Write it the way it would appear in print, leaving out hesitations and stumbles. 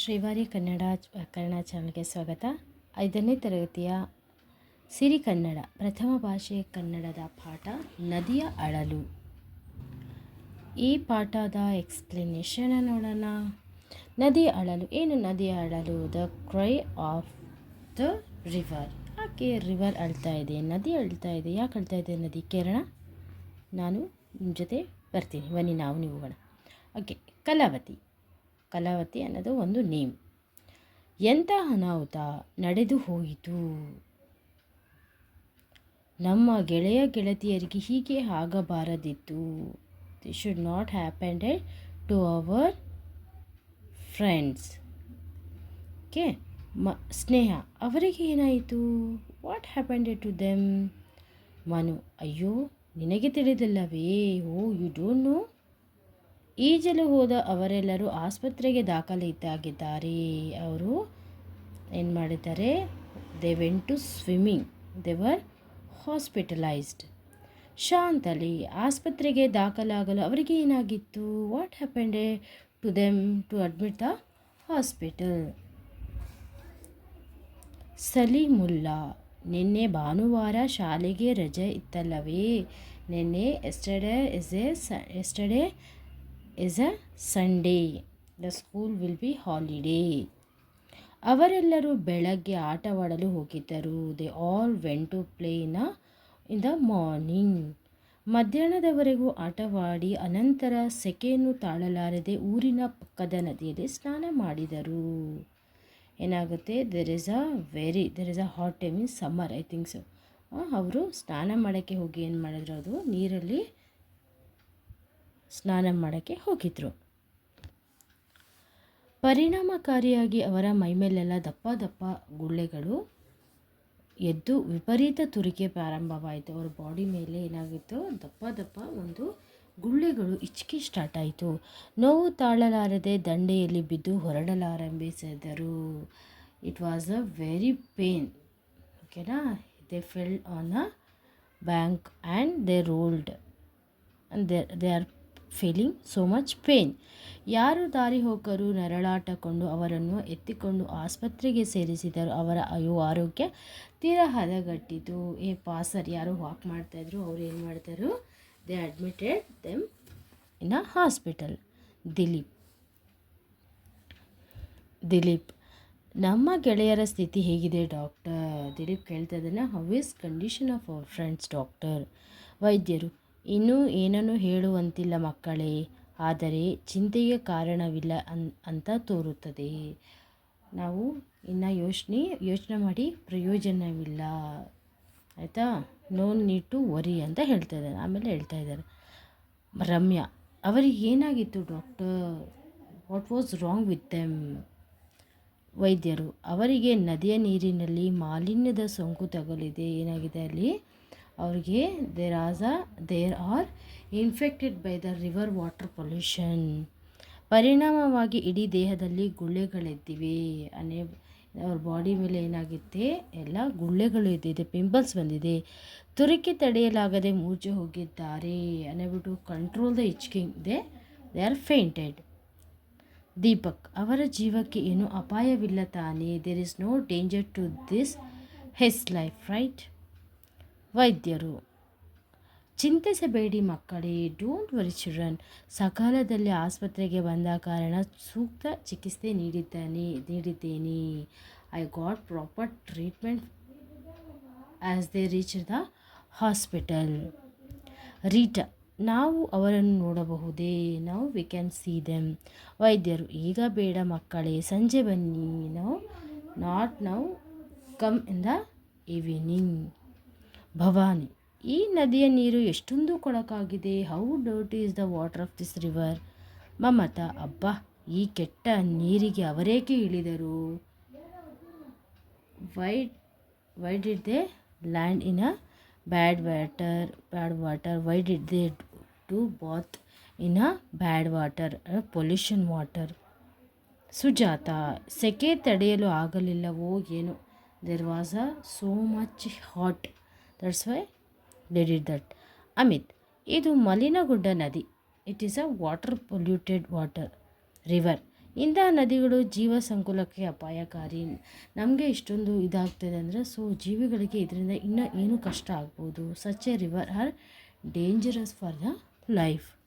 ಶ್ರೀವಾರಿ ಕನ್ನಡ ವ್ಯಾಕರಣ ಚಾನಲ್ಗೆ ಸ್ವಾಗತ. 5ನೇ ತರಗತಿಯ ಸಿರಿಕನ್ನಡ ಪ್ರಥಮ ಭಾಷೆ ಕನ್ನಡದ ಪಾಠ ನದಿಯ ಅಳಲು. ಈ ಪಾಠದ ಎಕ್ಸ್ಪ್ಲನೇಷನ್ ನೋಡೋಣ. ನದಿಯ ಅಳಲು ಏನು? ನದಿಯ ಅಳಲು the CRY of the river. ಯಾಕೆ ರಿವರ್ ಅಳ್ತಾ ಇದೆ, ನದಿ ಅಳ್ತಾ ಇದೆ? ಯಾಕೆ ಅಳ್ತಾ ಇದೆ ನದಿ? ಕೇರಳ ನಾನು ನಿಮ್ಮ ಜೊತೆ ಬರ್ತೀನಿ, ಬನ್ನಿ ನೀವು ಹೋಗೋಣ. ಓಕೆ, ಕಲಾವತಿ ಅನ್ನೋದು ಒಂದು ನೇಮ್. ಎಂಥ ಅನಾಹುತ ನಡೆದು ಹೋಯಿತು, ನಮ್ಮ ಗೆಳೆಯ ಗೆಳತಿಯರಿಗೆ ಹೀಗೆ ಆಗಬಾರದಿತ್ತು. They should not happened to our friends. Okay, Sneha ಅವರಿಗೆ ಏನಾಯಿತು? What happened to them? Manu, ಅಯ್ಯೋ ನಿನಗೆ ತಿಳಿದಿಲ್ಲವೇ? Oh you don't know. ಈಜಲು ಹೋದ ಅವರೆಲ್ಲರೂ ಆಸ್ಪತ್ರೆಗೆ ದಾಖಲಿದ್ದಾಗಿದ್ದಾರೆ. ಅವರು ಏನು ಮಾಡಿದ್ದಾರೆ? They went to swimming, they were hospitalised. Shantali ಆಸ್ಪತ್ರೆಗೆ ದಾಖಲಾಗಲು ಅವರಿಗೆ ಏನಾಗಿತ್ತು? What happened to them to admit the hospital. Saleemulla, ನಿನ್ನೆ ಭಾನುವಾರ ಶಾಲೆಗೆ ರಜೆ ಇತ್ತಲ್ಲವೇ? ನಿನ್ನೆ yesterday is a Sunday. The school will be holiday. ಅವರೆಲ್ಲರೂ ಬೆಳಗ್ಗೆ ಆಟವಾಡಲು ಹೋಗಿದ್ದರು. They all went to play in the morning. ಮಧ್ಯಾಹ್ನದವರೆಗೂ ಆಟವಾಡಿ ಅನಂತರ ಸೆಕೆಯನ್ನು ತಾಳಲಾರದೆ ಊರಿನ ಪಕ್ಕದ ನದಿಯಲ್ಲಿ ಸ್ನಾನ ಮಾಡಿದರು. ಏನಾಗುತ್ತೆ? there is a hot time in summer, I think so. ಅವರು ಸ್ನಾನ ಮಾಡೋಕ್ಕೆ ಹೋಗಿ ಏನು ಮಾಡಿದ್ರು? ಅದು ನೀರಲ್ಲಿ ಸ್ನಾನ ಮಾಡೋಕ್ಕೆ ಹೋಗಿದ್ರು. ಪರಿಣಾಮಕಾರಿಯಾಗಿ ಅವರ ಮೈಮೇಲೆಲ್ಲ ದಪ್ಪ ದಪ್ಪ ಗುಳ್ಳೆಗಳು ಎದ್ದು ವಿಪರೀತ ತುರಿಕೆ ಪ್ರಾರಂಭವಾಯಿತು. ಅವರ ಬಾಡಿ ಮೇಲೆ ಏನಾಗಿತ್ತು? ದಪ್ಪ ದಪ್ಪ ಒಂದು ಗುಳ್ಳೆಗಳು ಇಚ್ಕೆ ಸ್ಟಾರ್ಟ್ ಆಯಿತು. ನೋವು ತಾಳಲಾರದೆ ದಂಡೆಯಲ್ಲಿ ಬಿದ್ದು ಹೊರಡಲಾರಂಭಿಸಿದರು. It was a very pain. ಓಕೆನಾ? They fell on a bank and they rolled and they are feeling so much pain. ಯಾರು ದಾರಿ ಹೋಗರು ನರಳಾಟಕೊಂಡು ಅವರನ್ನು ಎತ್ತಿಕೊಂಡು ಆಸ್ಪತ್ರೆಗೆ ಸೇರಿಸಿದರು. ಅವರ ಆರೋಗ್ಯ ತೀರಾ ಹದಗೆಟ್ಟಿತು. ಪಾಸರ್ ಯಾರು ವಾಕ್ ಮಾಡ್ತಾಯಿದ್ರು, ಅವ್ರು ಏನು ಮಾಡ್ತಾರು? They admitted them in a hospital. Dileep, ನಮ್ಮ ಗೆಳೆಯರ ಸ್ಥಿತಿ ಹೇಗಿದೆ ಡಾಕ್ಟರ್? ದಿಲೀಪ್ ಕೇಳ್ತಾ ಇದ್ದಾನೆ, how is condition of our friends doctor? ವೈದ್ಯರು, ಇನ್ನೂ ಏನನ್ನು ಹೇಳುವಂತಿಲ್ಲ ಮಕ್ಕಳೇ, ಆದರೆ ಚಿಂತೆಗೆ ಕಾರಣವಿಲ್ಲ ಅಂತ ತೋರುತ್ತದೆ. ನಾವು ಇನ್ನು ಯೋಚನೆ ಮಾಡಿ ಪ್ರಯೋಜನವಿಲ್ಲ, ಆಯಿತಾ? ನೋ ನೀಡ್ ಟು ವರಿ ಅಂತ ಹೇಳ್ತಾ ಇದ್ದಾರೆ. ಆಮೇಲೆ ಹೇಳ್ತಾ ಇದ್ದಾರೆ, ರಮ್ಯಾ, ಅವರಿಗೆ ಏನಾಗಿತ್ತು doctor? What was wrong with them? ವೈದ್ಯರು, ಅವರಿಗೆ ನದಿಯ ನೀರಿನಲ್ಲಿ ಮಾಲಿನ್ಯದ ಸೋಂಕು ತಗುಲಿದೆ. ಏನಾಗಿದೆ ಅಲ್ಲಿ? ಅವ್ರಿಗೆ there are infected by the river water pollution. ಪರಿಣಾಮವಾಗಿ ಇಡೀ ದೇಹದಲ್ಲಿ ಗುಳ್ಳೆಗಳೆದ್ದಿವೆ. ಅವ್ರ ಬಾಡಿ ಮೇಲೆ ಏನಾಗುತ್ತೆ? ಎಲ್ಲ ಗುಳ್ಳೆಗಳು ಎದ್ದಿದೆ, ಪಿಂಪಲ್ಸ್ ಬಂದಿದೆ. ತುರಿಕೆ ತಡೆಯಲಾಗದೆ ಮೂರ್ಛೆ ಹೋಗಿದ್ದಾರೆ. Unable to control the itching, they are fainted. Deepak, ಅವರ ಜೀವಕ್ಕೆ ಏನೂ ಅಪಾಯವಿಲ್ಲ ತಾನೇ? There is no danger to this his life, right? ವೈದ್ಯರು, ಚಿಂತಿಸಬೇಡಿ ಮಕ್ಕಳೇ, ಡೋಂಟ್ ವರಿ ಚಿಲ್ಡ್ರನ್. ಸಕಾಲದಲ್ಲಿ ಆಸ್ಪತ್ರೆಗೆ ಬಂದ ಕಾರಣ ಸೂಕ್ತ ಚಿಕಿತ್ಸೆ ನೀಡಿದ್ದೇನೆ. I got proper treatment as they reach the hospital. Rita, ನಾವು ಅವರನ್ನು ನೋಡಬಹುದೇ? ನಾವು ವಿ ಕ್ಯಾನ್ ಸಿ ದೆಮ್. ವೈದ್ಯರು, ಈಗ ಬೇಡ ಮಕ್ಕಳೇ, ಸಂಜೆ ಬನ್ನಿ. Not now, come in the evening. Bhavani, ಈ ನದಿಯ ನೀರು ಎಷ್ಟೊಂದು ಕೊಳಕಾಗಿದೆ. How dirty is the water of this river. Mamata, ಅಬ್ಬಾ, ಈ ಕೆಟ್ಟ ನೀರಿಗೆ ಅವರೇಕೆ ಇಳಿದರು? Why did they land in a bad water? Why did they to bath in a bad water, pollution water? Sujata, ಸೆಕೆ ತಡೆಯಲು ಆಗಲಿಲ್ಲವೋ ಏನೋ. There was a so much hot, that's why they did that. Amit, ಇದು ಮಲಿನಗೊಂಡ ನದಿ. It is a water polluted river. ಇಂತಹ ನದಿಗಳು ಜೀವ ಸಂಕುಲಕ್ಕೆ ಅಪಾಯಕಾರಿ. ನಮಗೆ ಇಷ್ಟೊಂದು ಇದಾಗ್ತದೆ ಅಂದರೆ ಸೊ ಜೀವಿಗಳಿಗೆ ಇದರಿಂದ ಇನ್ನೂ ಏನು ಕಷ್ಟ ಆಗ್ಬೋದು. Such a river are dangerous for the life.